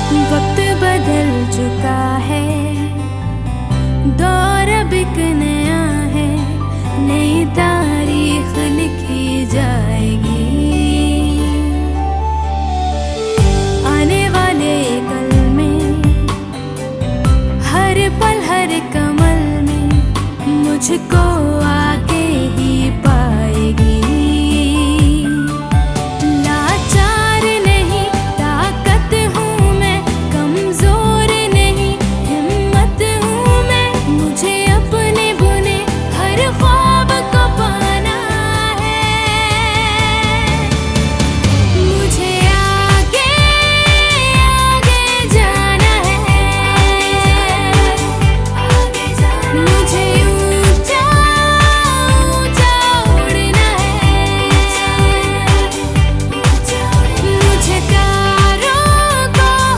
वक्त बदल चुका है, दौर अब एक नया है, नई तारीख लिखी जाएगी। आने वाले कल में, हर पल हर कमल में मुझको